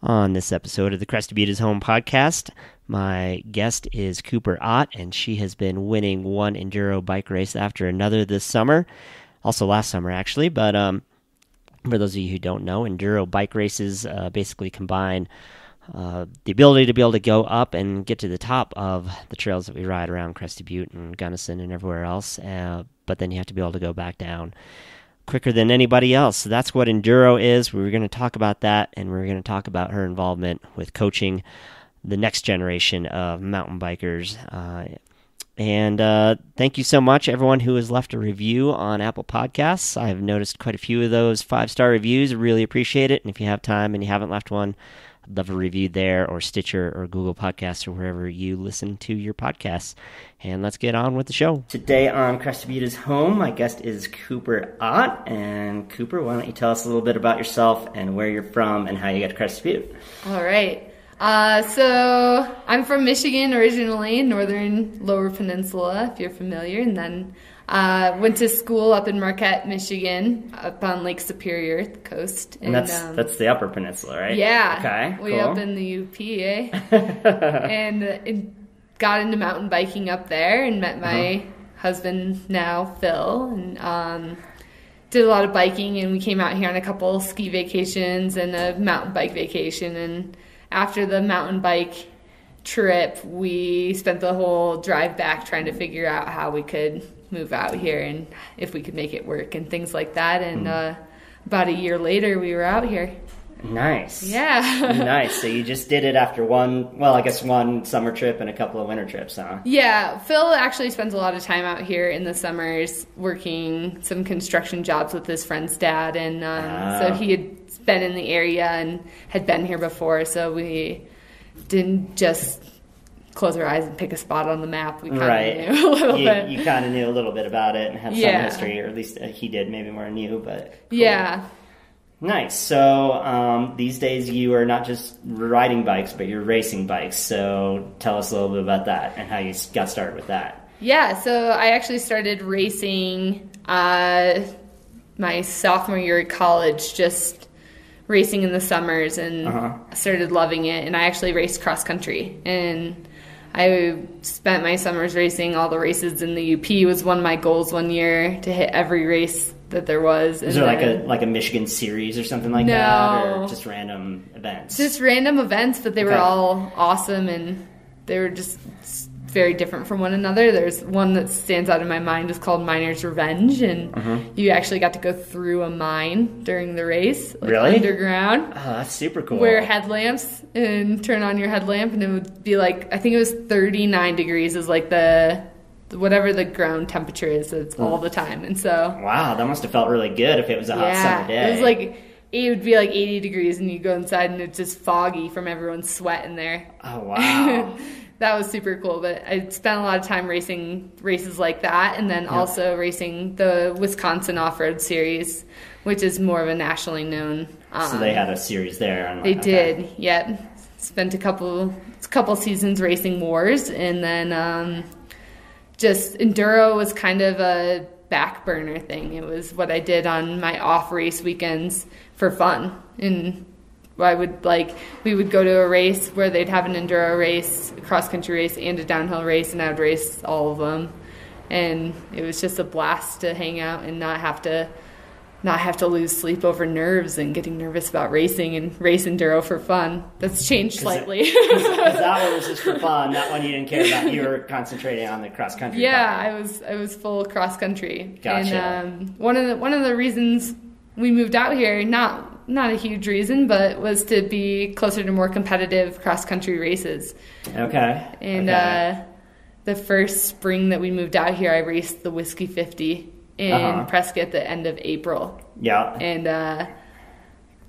On this episode of the Crested Butte is Home podcast, my guest is Cooper Ott, and she has been winning one enduro bike race after another this summer. Also last summer, actually. But for those of you who don't know, enduro bike races basically combine the ability to be able to go up and get to the top of the trails that we ride around Crested Butte and Gunnison and everywhere else, but then you have to be able to go back down quicker than anybody else. So that's what enduro is. We were going to talk about that, and we were going to talk about her involvement with coaching the next generation of mountain bikers. And thank you so much, everyone who has left a review on Apple Podcasts. I've noticed quite a few of those 5-star reviews. I really appreciate it. And if you have time and you haven't left one, I'd love a review there, or Stitcher, or Google Podcasts, or wherever you listen to your podcasts. And let's get on with the show. Today on Crested Butte is Home, my guest is Cooper Ott. And Cooper, why don't you tell us a little bit about yourself and where you're from and how you got to Crested Butte? All right. So I'm from Michigan originally, northern Lower Peninsula, if you're familiar, and then went to school up in Marquette, Michigan, up on Lake Superior, the coast. And that's the Upper Peninsula, right? Yeah. Okay, way cool. Up in the UP, eh? And got into mountain biking up there and met my husband now, Phil, and did a lot of biking, and we came out here on a couple ski vacations and a mountain bike vacation. And after the mountain bike trip, we spent the whole drive back trying to figure out how we could move out here and if we could make it work and things like that. And about a year later, we were out here. Nice. Yeah. Nice. So you just did it after one summer trip and a couple of winter trips, huh? Yeah. Phil actually spends a lot of time out here in the summers working some construction jobs with his friend's dad. And so he had been in the area and had been here before. So we didn't just close our eyes and pick a spot on the map. We kind of knew a little bit. You kind of knew a little bit about it and had some history, or at least he did, maybe more than you, but cool. Yeah. Nice. So these days you are not just riding bikes, but you're racing bikes. So tell us a little bit about that and how you got started with that. Yeah, so I actually started racing my sophomore year at college, just racing in the summers, and I started loving it. And I actually raced cross country, and I spent my summers racing all the races in the UP. Was one of my goals one year, to hit every race that there was. Is there like a Michigan series or something like that, or just random events? Just random events, but they were all awesome, and they were just very different from one another. There's one that stands out in my mind. It's called Miner's Revenge, and you actually got to go through a mine during the race, like really? Underground. Oh, that's super cool. Wear headlamps and turn on your headlamp, and it would be like, I think it was 39 degrees is like whatever the ground temperature is. It's all the time. And so, wow, that must have felt really good if it was a hot summer day. It was like, it would be like 80 degrees, and you go inside and it's just foggy from everyone's sweat in there. Oh, wow. That was super cool. But I spent a lot of time racing races like that, and then also racing the Wisconsin Off-Road Series, which is more of a nationally known. So they had a series there. They did, yeah. Spent a couple seasons racing wars, and then just enduro was kind of a back burner thing. It was what I did on my off race weekends for fun. And we would go to a race where they'd have an enduro race, a cross country race, and a downhill race, and I would race all of them. And it was just a blast to hang out and not have to lose sleep over nerves and getting nervous about racing, and race enduro for fun. That's changed slightly. Because that one was just for fun. That one you didn't care about. You were concentrating on the cross country. Yeah, I was full cross country. Gotcha. And one of the reasons we moved out here, not a huge reason, but was to be closer to more competitive cross country races. Okay. And the first spring that we moved out here, I raced the Whiskey 50 in Prescott at the end of April. Yeah. And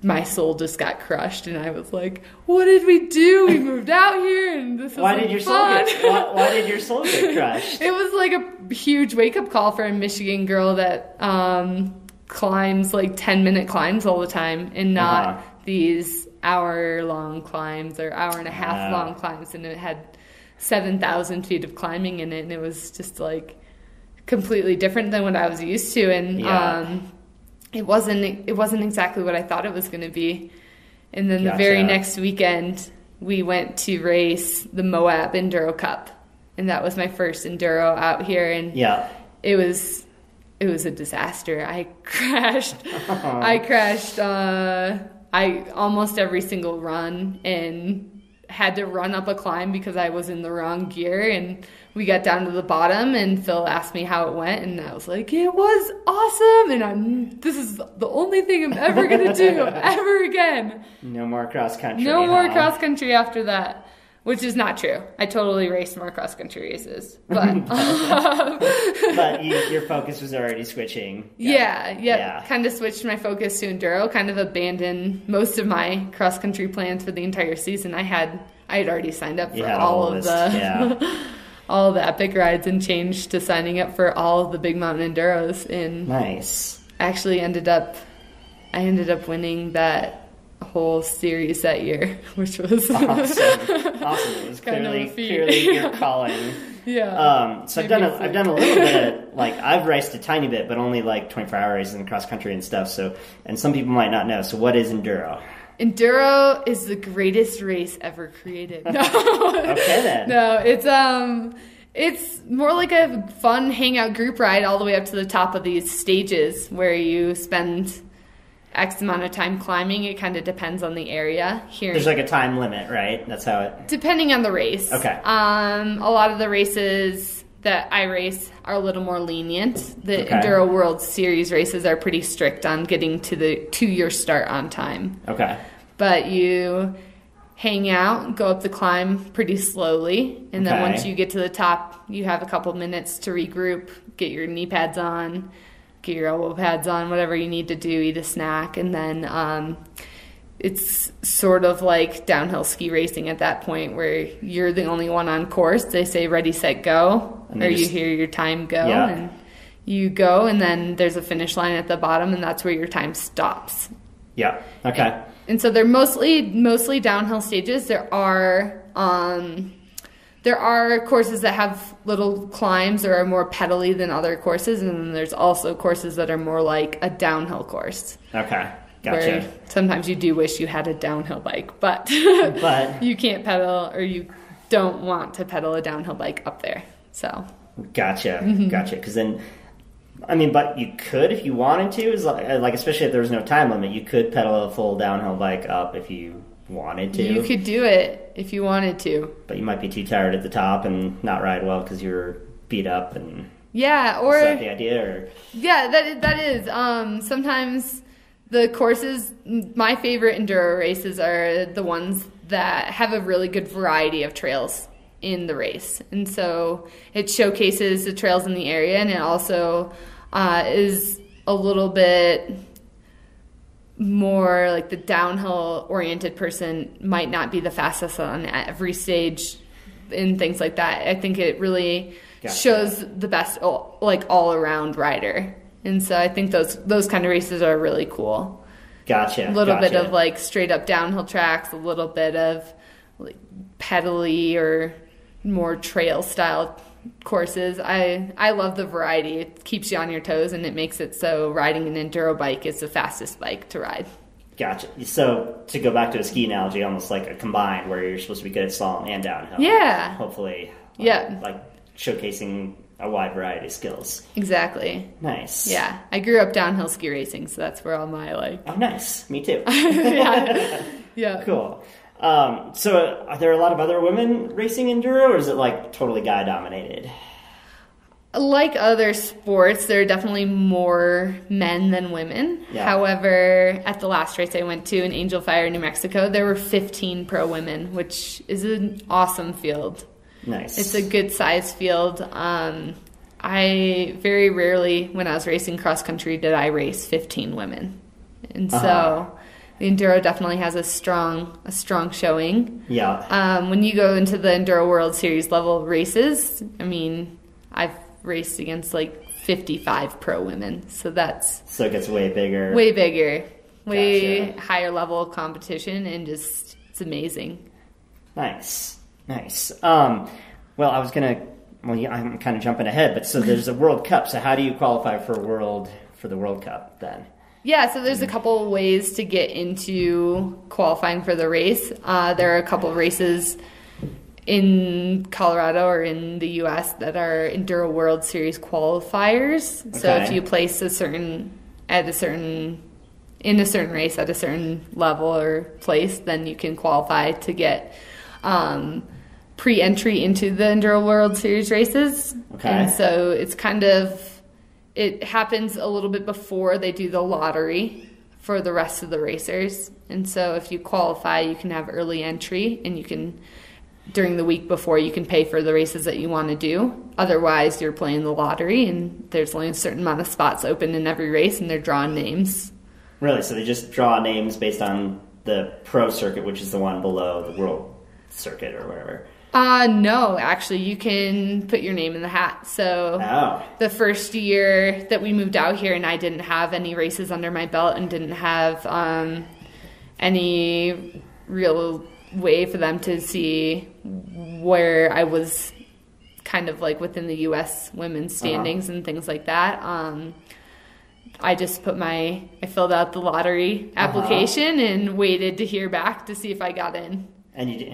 my soul just got crushed, and I was like, what did we do? We moved out here, and this is why did your soul get crushed? It was like a huge wake-up call for a Michigan girl that climbs like 10-minute climbs all the time, and not these hour-long climbs or hour-and-a-half-long climbs. And it had 7,000 feet of climbing in it, and it was just like completely different than what I was used to. And it wasn't exactly what I thought it was going to be. And then the very next weekend, we went to race the Moab Enduro Cup. And that was my first Enduro out here. And it was a disaster. I crashed. Almost every single run and had to run up a climb because I was in the wrong gear. And we got down to the bottom and Phil asked me how it went. And I was like, it was awesome. And this is the only thing I'm ever going to do ever again. No more cross country. No more cross country after that. Which is not true. I totally raced more cross-country races. But but your focus was already switching. Yeah. Kind of switched my focus to Enduro. Kind of abandoned most of my cross-country plans for the entire season. I had already signed up for all of the all the epic rides and changed to signing up for all of the big mountain Enduros. And nice. Actually I ended up winning that whole series that year, which was awesome. It was clearly your calling. So I've done a little bit of, like, I've raced a tiny bit, but only like 24-hour races in cross country and stuff. So, and some people might not know. So what is Enduro? Enduro is the greatest race ever created. No. Okay then. No, it's more like a fun hangout group ride all the way up to the top of these stages where you spend X amount of time climbing. It kind of depends on the area. Here, there's like a time limit, right? That's how it... Depending on the race. Okay. A lot of the races that I race are a little more lenient. The Enduro World Series races are pretty strict on getting to your start on time. Okay. But you hang out, go up the climb pretty slowly, and then once you get to the top, you have a couple minutes to regroup, get your knee pads on, get your elbow pads on, whatever you need to do, eat a snack, and then it's sort of like downhill ski racing at that point where you're the only one on course. They say ready, set, go, or you hear your time go, and you go, and then there's a finish line at the bottom, and that's where your time stops. Yeah, okay. And so they're mostly downhill stages. There are courses that have little climbs or are more pedally than other courses, and then there's also courses that are more like a downhill course. Okay, gotcha. Where sometimes you do wish you had a downhill bike, but you can't pedal, or you don't want to pedal a downhill bike up there. So gotcha. Because then, I mean, but you could if you wanted to. Is like especially if there was no time limit, you could pedal a full downhill bike up if you wanted to. You could do it if you wanted to. But you might be too tired at the top and not ride well because you were beat up. And or is that the idea? Or? Yeah, that is. Sometimes the courses, my favorite Enduro races are the ones that have a really good variety of trails in the race. And so it showcases the trails in the area, and it also is a little bit more like the downhill oriented person might not be the fastest on every stage and things like that. I think it really shows the best like all around rider. And so I think those kind of races are really cool. Gotcha. A little bit of like straight up downhill tracks, a little bit of like pedally or more trail style courses. I love the variety. It keeps you on your toes, and it makes it so riding an enduro bike is the fastest bike to ride. Gotcha. So to go back to a ski analogy, almost like a combined where you're supposed to be good at slalom and downhill. Yeah. Hopefully. Yeah. Like showcasing a wide variety of skills. Exactly. Nice. Yeah. I grew up downhill ski racing, so that's where all my like... Oh, nice. Me too. Yeah. Cool. So are there a lot of other women racing enduro, or is it like totally guy dominated? Like other sports, there are definitely more men than women. Yeah. However, at the last race I went to in Angel Fire, New Mexico, there were 15 pro women, which is an awesome field. Nice. It's a good size field. I very rarely, when I was racing cross country, did I race 15 women. And so the Enduro definitely has a strong showing. Yeah. When you go into the Enduro World Series level races, I mean, I've raced against like 55 pro women, so it gets way bigger, way higher level of competition, and just it's amazing. Nice. Well, I'm kind of jumping ahead, but so there's a World Cup. So how do you qualify for the World Cup then? Yeah, so there's a couple of ways to get into qualifying for the race. There are a couple of races in Colorado or in the U.S. that are Enduro World Series qualifiers. Okay. So if you place in a certain race at a certain level or place, then you can qualify to get pre-entry into the Enduro World Series races. Okay. And so it happens a little bit before they do the lottery for the rest of the racers. And so if you qualify, you can have early entry, and you can, during the week before, you can pay for the races that you want to do. Otherwise, you're playing the lottery, and there's only a certain amount of spots open in every race, and they're drawing names. Really? So they just draw names based on the pro circuit, which is the one below the world circuit or whatever? No, actually, you can put your name in the hat. So The first year that we moved out here, and I didn't have any races under my belt and didn't have any real way for them to see where I was kind of like within the U.S. women's standings and things like that. I just I filled out the lottery application and waited to hear back to see if I got in. And you did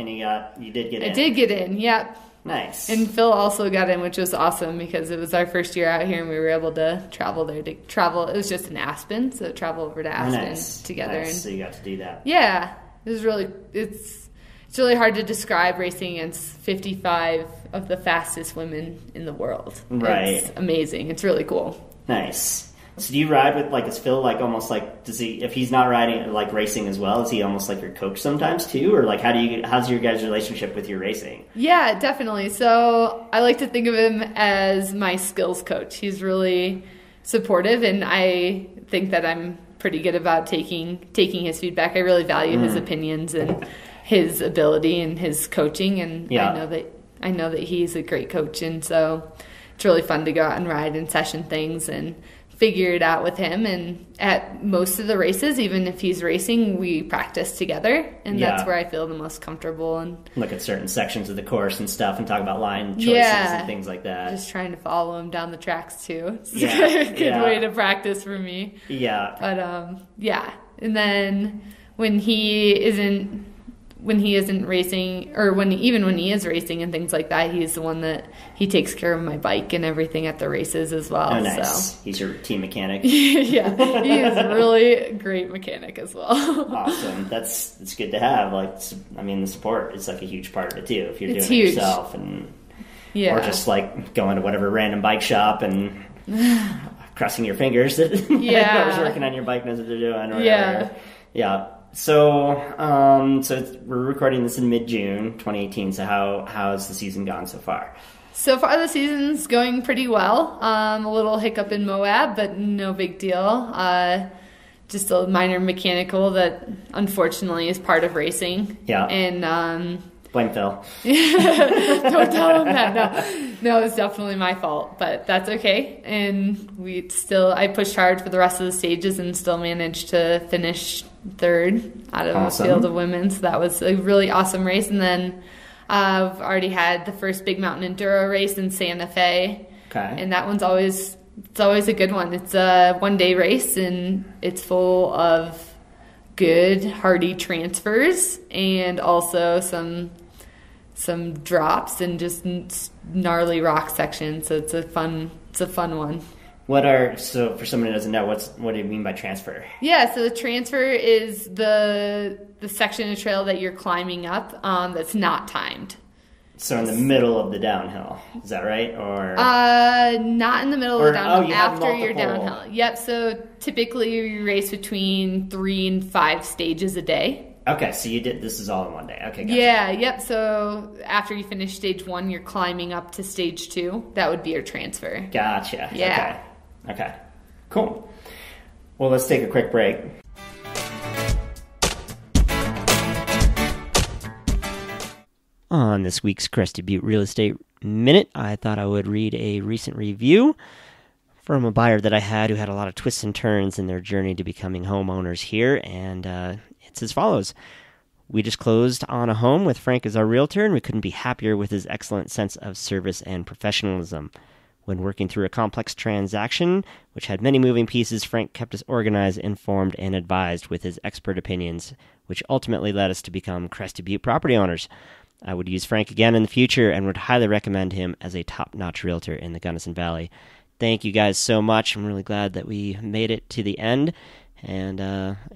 get in. I did get in, yep. Nice. And Phil also got in, which was awesome because it was our first year out here, and we were able to travel there. It was just in Aspen, so travel over to Aspen together. Nice. And so you got to do that. Yeah, it was it's really hard to describe racing against 55 of the fastest women in the world. Right. It's amazing. It's really cool. Nice. So do you ride with, is Phil almost if he's not riding, racing as well, is he almost like your coach sometimes too? Or how's your guys' relationship with your racing? Yeah, definitely. So I like to think of him as my skills coach. He's really supportive, and I think that I'm pretty good about taking his feedback. I really value his opinions and his ability and his coaching, and I know that he's a great coach, and so it's really fun to go out and ride and session things and figure it out with him. And at most of the races, even if he's racing, we practice together, and that's where I feel the most comfortable. And look at certain sections of the course and stuff and talk about line choices and things like that. Just trying to follow him down the tracks too. It's a good way to practice for me. Yeah. But and then when he isn't racing, or when he is racing and things like that, he's the one that he takes care of my bike and everything at the races as well. Oh, nice. So he's your team mechanic. Yeah, he is a really great mechanic as well. Awesome. That's good to have. The support is a huge part of it too. If you're doing huge. It yourself, and or just going to whatever random bike shop and crossing your fingers that whoever's working on your bike knows what they're doing. Or yeah. So we're recording this in mid-June 2018. So how's the season gone so far? So far, the season's going pretty well. A little hiccup in Moab, but no big deal. Just a minor mechanical that unfortunately is part of racing. Yeah. And blame Phil. Don't tell him that. No, it's definitely my fault, but that's okay. And I pushed hard for the rest of the stages and still managed to finish third out of a field of women. So that was a really awesome race. And then I've already had the first big mountain enduro race in Santa Fe. Okay. And that one's always a good one. It's a one-day race, and it's full of good, hardy transfers and also some drops and just gnarly rock sections. So it's a fun one. So for someone who doesn't know, what do you mean by transfer? Yeah, so the transfer is the section of trail that you're climbing up that's not timed. So in the middle of the downhill, is that right? Or not in the middle of the downhill, after you're downhill. Yep, so typically you race between 3 and 5 stages a day. Okay, so this is all in one day. Okay, gotcha. Yeah, yep. So after you finish stage 1, you're climbing up to stage 2. That would be your transfer. Gotcha. Yeah. Okay. Cool. Well, let's take a quick break. On this week's Crested Butte Real Estate Minute, I thought I would read a recent review from a buyer that I had who had a lot of twists and turns in their journey to becoming homeowners here, and it's as follows. We just closed on a home with Frank as our realtor, and we couldn't be happier with his excellent sense of service and professionalism. When working through a complex transaction, which had many moving pieces, Frank kept us organized, informed, and advised with his expert opinions, which ultimately led us to become Crested Butte property owners. I would use Frank again in the future and would highly recommend him as a top-notch realtor in the Gunnison Valley. Thank you guys so much. I'm really glad that we made it to the end. And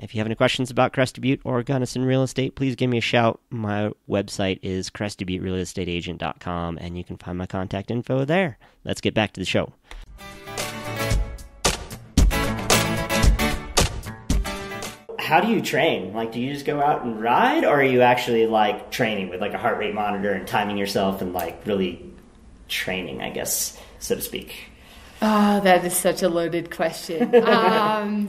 if you have any questions about Crested Butte or Gunnison real estate, please give me a shout. My website is crestedbutterealestateagent.com, and you can find my contact info there. Let's get back to the show. How do you train? Like, do you just go out and ride, or are you actually like training with like a heart rate monitor and timing yourself and like really training, I guess, so to speak? Oh, that is such a loaded question.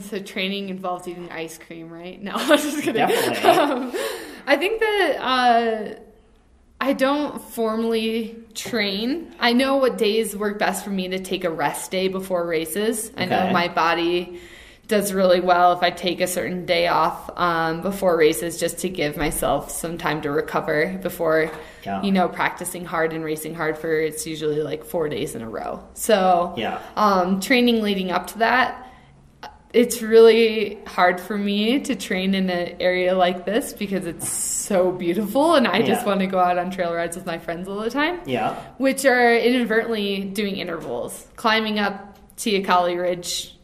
So training involves eating ice cream, right? No, I'm just kidding. Definitely. I think that I don't formally train. I know what days work best for me to take a rest day before races. I know my body does really well if I take a certain day off before races, just to give myself some time to recover before, practicing hard and racing hard for, it's usually like 4 days in a row. So training leading up to that, it's really hard for me to train in an area like this because it's so beautiful, and I just want to go out on trail rides with my friends all the time, which are inadvertently doing intervals. Climbing up Teocalli Ridge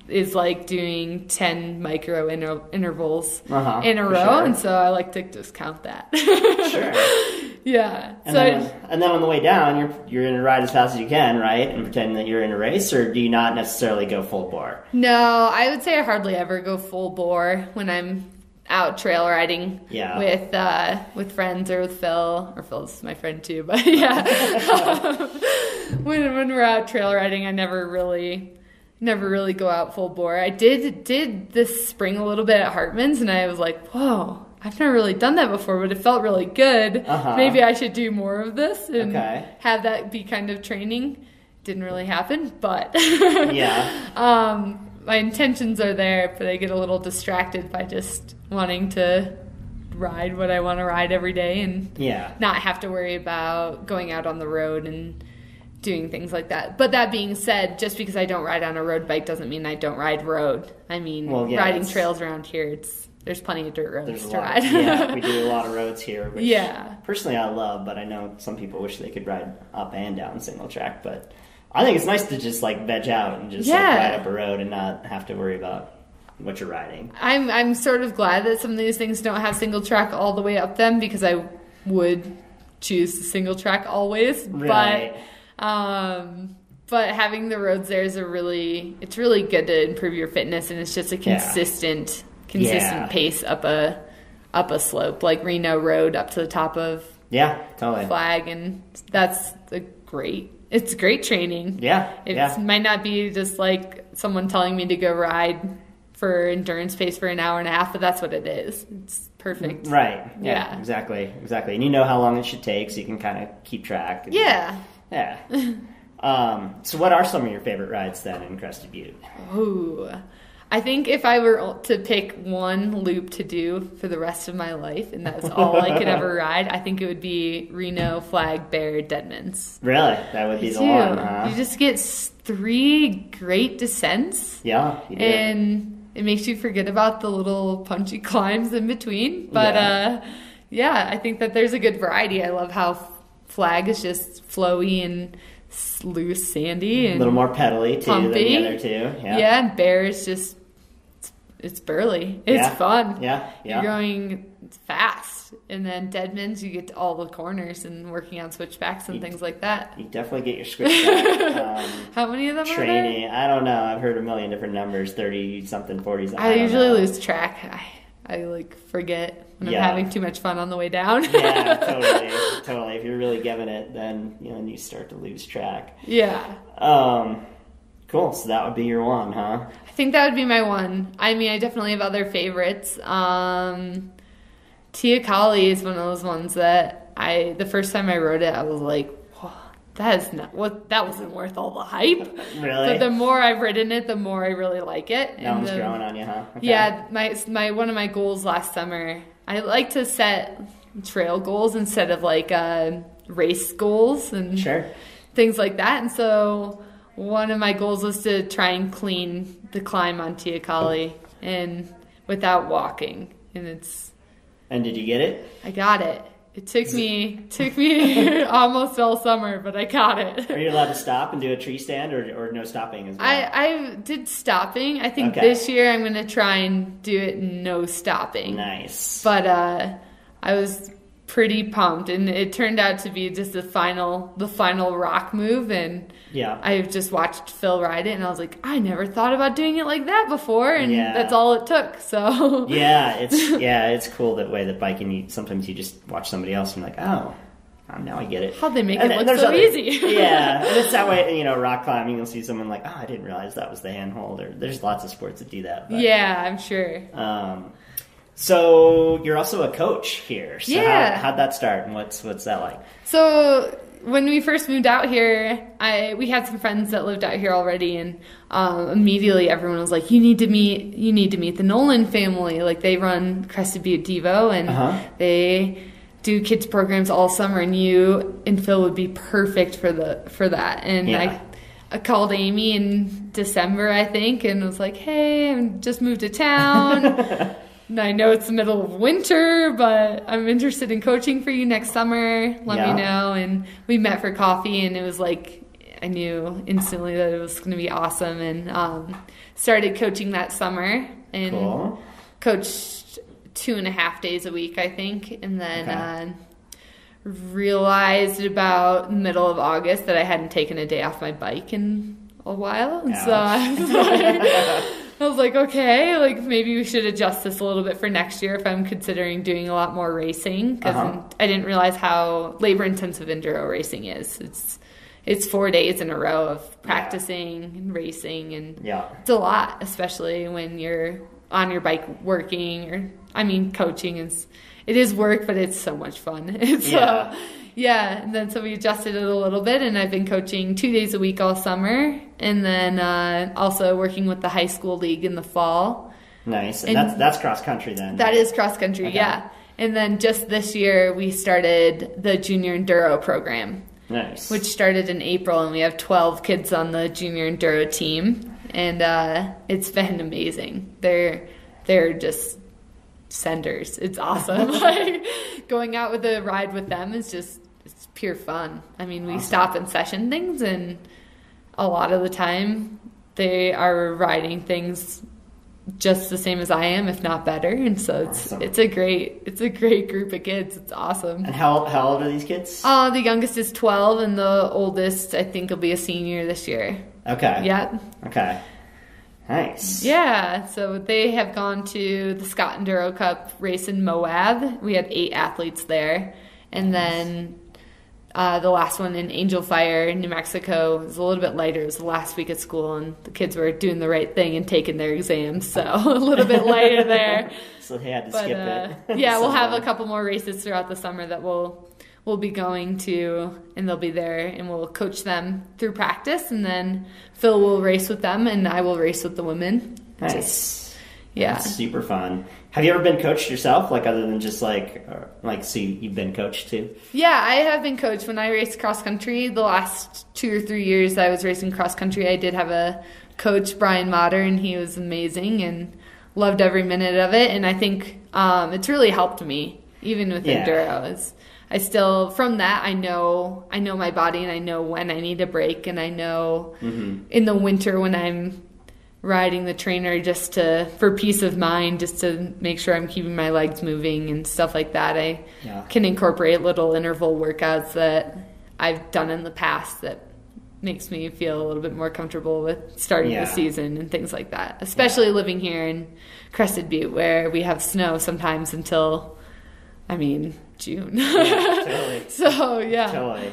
is like doing 10 micro intervals in a row, and so I like to just count that. And then on the way down, you're going to ride as fast as you can, right? And pretend that you're in a race, or do you not necessarily go full bore? No, I would say I hardly ever go full bore when I'm out trail riding with friends or with Phil, or Phil's my friend too, but when we're out trail riding, I never really go out full bore. I did this spring a little bit at Hartman's, and I was like, whoa, I've never really done that before, but it felt really good. Maybe I should do more of this and have that be kind of training. Didn't really happen, but my intentions are there, but I get a little distracted by just wanting to ride what I want to ride every day and not have to worry about going out on the road and doing things like that. But that being said, just because I don't ride on a road bike doesn't mean I don't ride road. I mean, riding trails around here, there's plenty of dirt roads to ride. We do a lot of roads here, which personally I love, but I know some people wish they could ride up and down single track, but I think it's nice to just like veg out and just like ride up a road and not have to worry about what you're riding. I'm sort of glad that some of these things don't have single track all the way up them, because I would choose the single track always. Right. But having the roads there is it's really good to improve your fitness, and it's just a consistent pace up a slope, like Reno Road up to the top of Flag, and it's great training. It might not be just like someone telling me to go ride for endurance pace for an hour and a half, but that's what it is. It's perfect. Right. Yeah. Exactly. And you know how long it should take, so you can kind of keep track. Yeah. So what are some of your favorite rides then in Crested Butte? Ooh, I think if I were to pick one loop to do for the rest of my life, and that's all I could ever ride, I think it would be Reno, Flag, Bear, Deadman's. Really? That would be the one, huh? You just get 3 great descents. Yeah, you do. And it makes you forget about the little punchy climbs in between. But I think that there's a good variety. I love how Flag is just flowy and loose, sandy, and a little more pedally too pumpy than the other two. And Bear is just it's burly. It's fun. You're going fast, and then Deadman's you get to all the corners and working on switchbacks and things like that. You definitely get your switchback. How many of them training? Are there? I don't know. I've heard a million different numbers. 30 something, 40 something. I usually lose track. I like forget when I'm having too much fun on the way down. Totally. If you're really giving it, then you start to lose track. Cool. So that would be your one, huh? I think that would be my one. I mean, I definitely have other favorites. Teocalli is one of those ones that the first time I rode it, I was like, that wasn't worth all the hype. Really? But the more I've ridden it, the more I really like it. That one's growing on you, huh? Okay. Yeah, my one of my goals last summer, I like to set trail goals instead of like race goals, and things like that. And so one of my goals was to try and clean the climb on Teocalli and without walking. And did you get it? I got it. It took me almost all summer, but I got it. Are you allowed to stop and do a tree stand or no stopping as well? I did stopping. I think this year I'm going to try and do it no stopping. Nice. But I was pretty pumped, and it turned out to be just the final rock move, and I just watched Phil ride it, and I was like, I never thought about doing it like that before, and that's all it took. So it's cool that way that biking. Sometimes you just watch somebody else and you're like, oh, now I get it. How'd they make it look so easy? Yeah, and it's that way. Rock climbing, you'll see someone like, oh, I didn't realize that was the handhold. Or there's lots of sports that do that. But, yeah, I'm sure. So you're also a coach here. So how'd that start, and what's that like? So when we first moved out here, we had some friends that lived out here already, and immediately everyone was like, you need to meet the Nolan family. Like, they run Crested Butte Devo, and they do kids programs all summer, and you and Phil would be perfect for that. And I called Amy in December, I think, and was like, hey, I just moved to town. And I know it's the middle of winter, but I'm interested in coaching for you next summer. Let me know. And we met for coffee, and it was like, I knew instantly that it was going to be awesome. And started coaching that summer, and coached 2.5 days a week, I think. And then realized about the middle of August that I hadn't taken a day off my bike in a while. And so I was like, okay, like maybe we should adjust this a little bit for next year if I'm considering doing a lot more racing, because I didn't realize how labor-intensive enduro racing is. It's 4 days in a row of practicing and racing, and it's a lot, especially when you're on your bike working, coaching is work, but it's so much fun. And then so we adjusted it a little bit, and I've been coaching 2 days a week all summer, and then also working with the high school league in the fall. Nice. And that's cross country then? That is cross country, yeah. And then just this year we started the junior enduro program. Nice. Which started in April, and we have 12 kids on the junior enduro team, and it's been amazing. They're just senders. It's awesome. Like, going out with a ride with them is it's pure fun. We stop and session things, and a lot of the time they are riding things just the same as I am, if not better. And so it's a great group of kids. It's awesome. And how old are these kids? The youngest is 12, and the oldest I think will be a senior this year. Okay. Yeah. Okay. Nice. Yeah, so they have gone to the Scott Enduro Cup race in Moab. We had 8 athletes there. And then the last one in Angel Fire, New Mexico, was a little bit lighter. It was the last week at school, and the kids were doing the right thing and taking their exams, so a little bit lighter there. So they had to skip it. Yeah, we'll have a couple more races throughout the summer that we'll be going to, and they'll be there, and we'll coach them through practice, and then Phil will race with them, and I will race with the women. Nice. That's super fun. Have you ever been coached yourself, like other than just so you've been coached too? Yeah, I have been coached. When I raced cross country, the last 2 or 3 years I was racing cross country, I did have a coach, Brian Motter, and he was amazing and loved every minute of it. And I think it's really helped me, even with enduro. I still, from that, I know my body, and I know when I need a break, and I know in the winter when I'm riding the trainer just for peace of mind, just to make sure I'm keeping my legs moving and stuff like that. I can incorporate little interval workouts that I've done in the past that makes me feel a little bit more comfortable with starting the season and things like that, especially living here in Crested Butte, where we have snow sometimes until, June. Yeah, totally. So, yeah. Totally.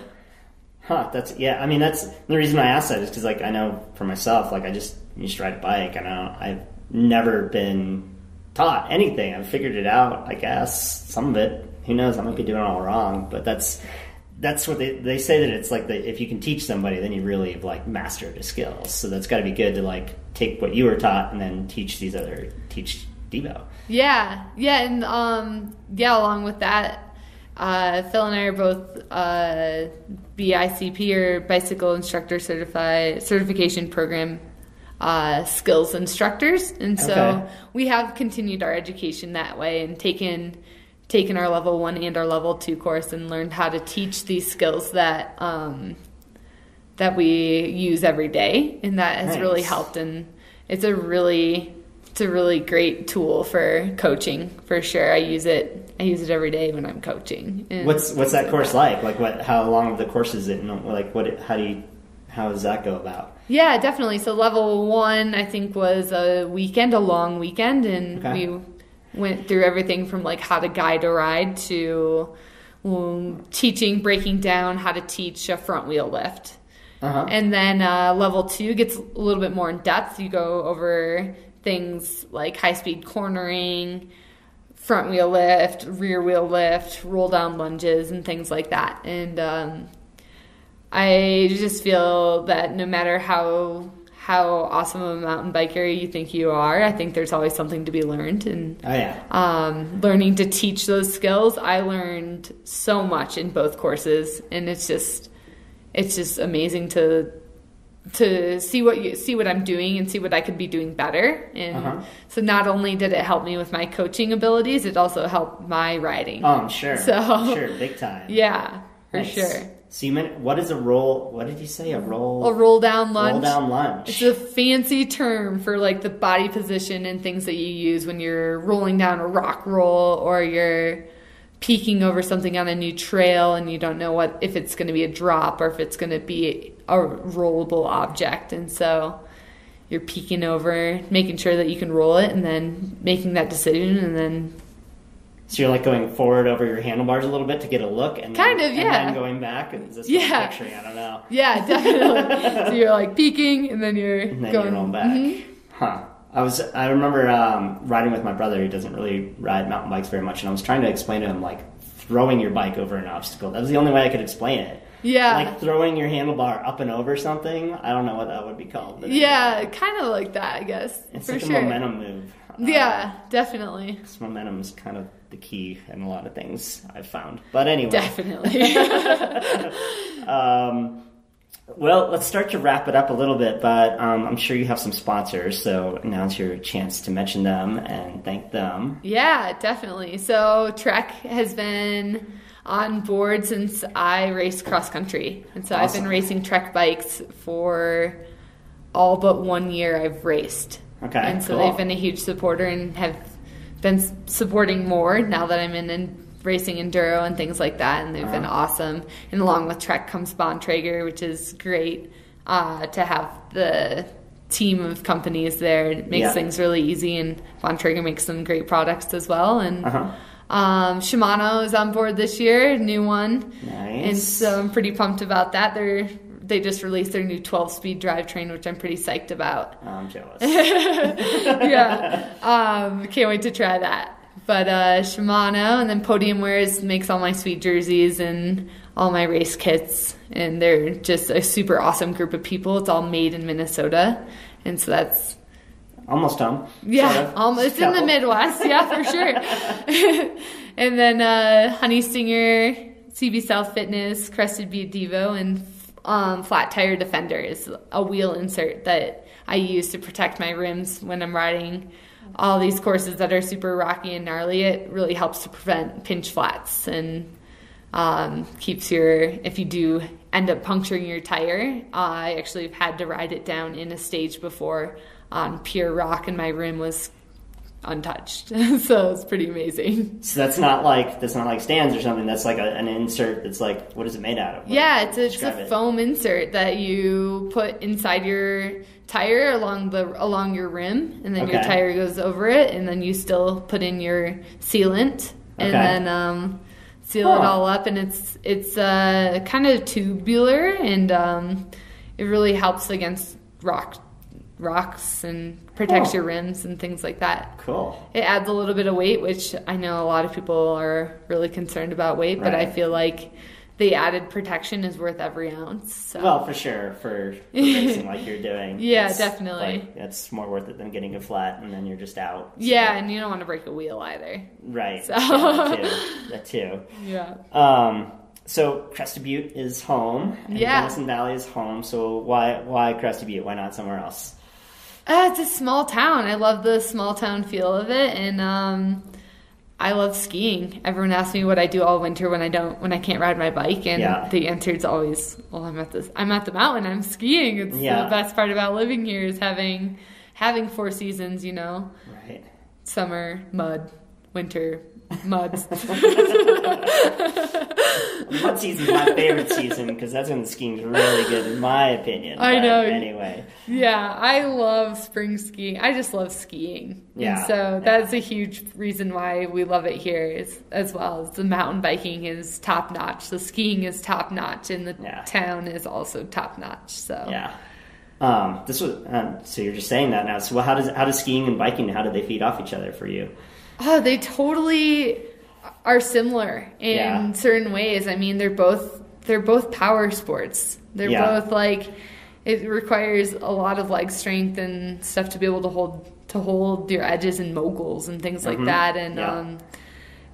That's the reason I asked that is because, I know for myself, I just ride a bike, and I've never been taught anything. I've figured it out, I guess. Some of it, who knows, I might be doing it all wrong, but that's what they say, that it's if you can teach somebody, then you really have mastered a skill. So that's got to be good to take what you were taught and then teach Devo. Yeah, and along with that, Phil and I are both BICP, or Bicycle Instructor Certification Program skills instructors, and so we have continued our education that way and taken our level 1 and our level 2 course and learned how to teach these skills that we use every day, and that has really helped. And it's a really great tool for coaching, for sure. I use it every day when I'm coaching. And what's that course like? Like how long of the course is it? And like how does that go about? Yeah, definitely. So level 1, I think, was a long weekend, and we went through everything from like how to guide a ride to breaking down how to teach a front wheel lift. And then level 2 gets a little bit more in depth. You go over things like high-speed cornering, front wheel lift, rear wheel lift, roll down lunges, and things like that. And I just feel that no matter how awesome of a mountain biker you think you are, I think there's always something to be learned. And learning to teach those skills, I learned so much in both courses, and it's just amazing to see what I'm doing and see what I could be doing better. And so not only did it help me with my coaching abilities, it also helped my riding. Oh, I'm sure. Sure, big time. Yeah, for sure. So you meant, what is a roll? What did you say? A roll down lunge. Roll down lunge. It's a fancy term for like the body position and things that you use when you're rolling down a rock roll, or you're peeking over something on a new trail and you don't know if it's going to be a drop or if it's going to be a rollable object. And so you're peeking over, making sure that you can roll it, and then making that decision, and then... So you're like going forward over your handlebars a little bit to get a look, and and then going back. Is this what I'm picturing? I don't know. Yeah, definitely. So you're like peeking, and then you're rolling back. Huh. I remember riding with my brother, who doesn't really ride mountain bikes very much, and I was trying to explain to him like throwing your bike over an obstacle. That was the only way I could explain it. Yeah. Like throwing your handlebar up and over something. I don't know what that would be called. Yeah, kind of like that, I guess. It's for like sure. A momentum move. Yeah, definitely. Because momentum is kind of the key in a lot of things I've found. But anyway. Definitely. Well, let's start to wrap it up a little bit, but I'm sure you have some sponsors, so now's your chance to mention them and thank them. Yeah, definitely. So Trek has been on board since I raced cross country. And so I've been racing Trek bikes for all but 1 year I've raced. Okay, and so they've been a huge supporter and have been supporting more now that I'm in racing enduro and things like that, and they've been awesome. And along with Trek comes Bontrager, which is great to have the team of companies there. It makes things really easy, and Bontrager makes some great products as well. And Shimano is on board this year, new one. Nice. And so I'm pretty pumped about that. They just released their new 12-speed drivetrain, which I'm pretty psyched about. I'm jealous. Yeah. Can't wait to try that. But Shimano, and then Podium Wears makes all my sweet jerseys and all my race kits. And they're just a super awesome group of people. It's all made in Minnesota. And so that's... Almost home. Yeah, sort of. almost. It's in the Midwest. Yeah, for sure. And then Honey Stinger, CB South Fitness, Crested Butte Devo, and Flat Tire Defender is a wheel insert that I use to protect my rims when I'm riding all these courses that are super rocky and gnarly. It really helps to prevent pinch flats and keeps if you do end up puncturing your tire. I actually have had to ride it down in a stage before on pure rock, and my rim was untouched. So it's pretty amazing. So that's not like stands or something. That's like an insert that's like, what is it made out of? Yeah, it's a foam insert that you put inside your tire along your rim, and then your tire goes over it, and then you still put in your sealant, and then seal it all up, and it's kind of tubular, and it really helps against rocks and protects your rims and things like that. Cool. It adds a little bit of weight, which I know a lot of people are really concerned about weight, but I feel like the added protection is worth every ounce. So. Well, for sure, for racing like you're doing. Yeah, definitely. Like, it's more worth it than getting a flat and then you're just out. So. Yeah, and you don't want to break a wheel either. Right. So. Yeah, that too. Yeah. So Crested Butte is home, and Gunnison Valley is home. So why Crested Butte? Why not somewhere else? It's a small town. I love the small town feel of it, and I love skiing. Everyone asks me what I do all winter when I can't ride my bike, and the answer is always, well, I'm at the mountain. I'm skiing. It's the best part about living here is having 4 seasons. You know, right? Summer, mud, winter, mud. Mud season is my favorite season because that's when the skiing's really good, in my opinion. I know. Anyway. Yeah, I love spring skiing. I just love skiing. Yeah. And so that's a huge reason why we love it here as well. As the mountain biking is top notch. The skiing is top notch, and the town is also top notch. So yeah. So you're just saying that now. So how does skiing and biking, how do they feed off each other for you? Oh, they totally are similar in certain ways. I mean, they're both power sports. They're both like, it requires a lot of leg strength and stuff to be able to hold your edges and moguls and things like that. And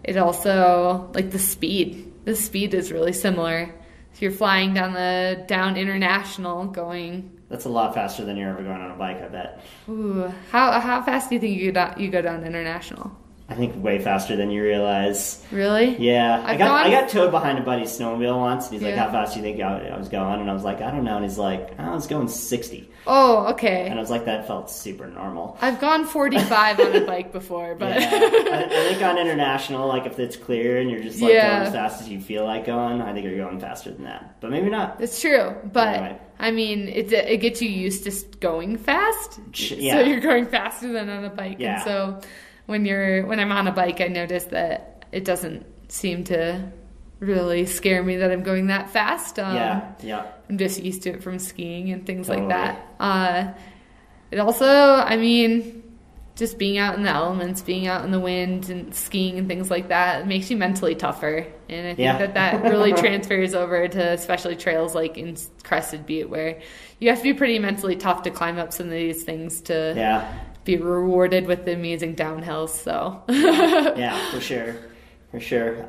it also, like, the speed is really similar. If you're flying down International going. That's a lot faster than you're ever going on a bike, I bet. Ooh, how fast do you think you go down International? I think way faster than you realize. Really? Yeah. I got towed behind a buddy's snowmobile once, and he's like, how fast do you think I was going? And I was like, I don't know. And he's like, I was going 60. Oh, okay. And I was like, that felt super normal. I've gone 45 on a bike before, but... Yeah. I think on International, like, if it's clear and you're just, like, going as fast as you feel like going, I think you're going faster than that. But maybe not. It's true, but... Anyway. I mean, it gets you used to going fast, so you're going faster than on a bike. Yeah. And so when I'm on a bike, I notice that it doesn't seem to really scare me that I'm going that fast. I'm just used to it from skiing and things like that. It also, I mean, just being out in the elements, being out in the wind and skiing and things like that, it makes you mentally tougher. And I think that really transfers over to especially trails like in Crested Butte, where you have to be pretty mentally tough to climb up some of these things to be rewarded with the amazing downhills. So yeah, for sure. For sure.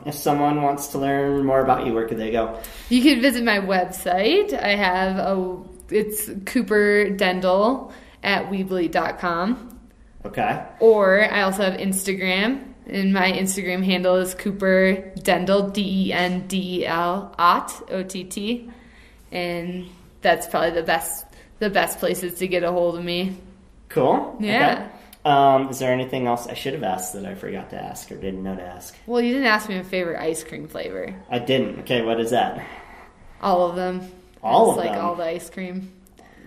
If someone wants to learn more about you, where could they go? You can visit my website. I have it's Cooper Dendel at Weebly.com. Okay. Or I also have Instagram, and my Instagram handle is Cooper Dendel, Dendel, Ott, OTT, and that's probably the best places to get a hold of me. Cool. Yeah. Okay. Is there anything else I should have asked that I forgot to ask or didn't know to ask? Well, you didn't ask me my favorite ice cream flavor. I didn't. Okay, what is that? All of them. All of them? Like all the ice cream.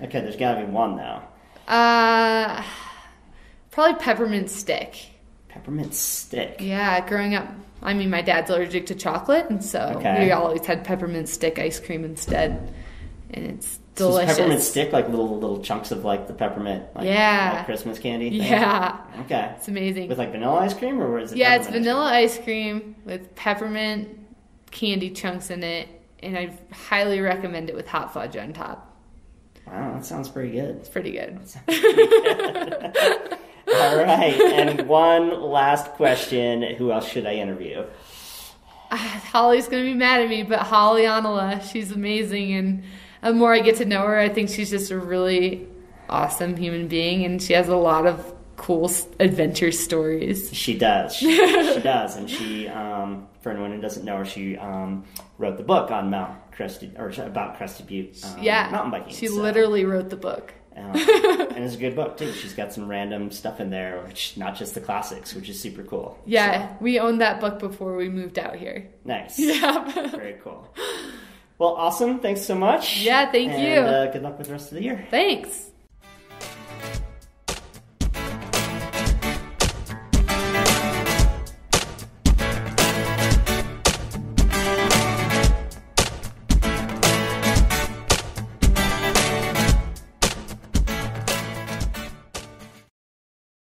Okay, there's got to be one, though. Probably peppermint stick. Peppermint stick? Yeah, growing up, I mean, my dad's allergic to chocolate, and so we always had peppermint stick ice cream instead, and it's delicious. So peppermint stick, like little chunks of like the peppermint, like Christmas candy thing? Yeah. Okay. It's amazing. With like vanilla ice cream, or is it? Yeah, it's vanilla ice cream with peppermint candy chunks in it, and I highly recommend it with hot fudge on top. Wow, that sounds pretty good. It's pretty good. All right, and one last question. Who else should I interview? Holly's going to be mad at me, but Holly Onala, she's amazing, and the more I get to know her, I think she's just a really awesome human being, and she has a lot of cool adventure stories. She does. She does, and she, for anyone who doesn't know her, she wrote the book on about Crested Butte mountain biking. She literally wrote the book. And it's a good book too. She's got some random stuff in there, which not just the classics, which is super cool. Yeah, we owned that book before we moved out here. Nice. Yeah. Very cool. Well, awesome. Thanks so much. Yeah, thank you. And good luck with the rest of the year. Thanks.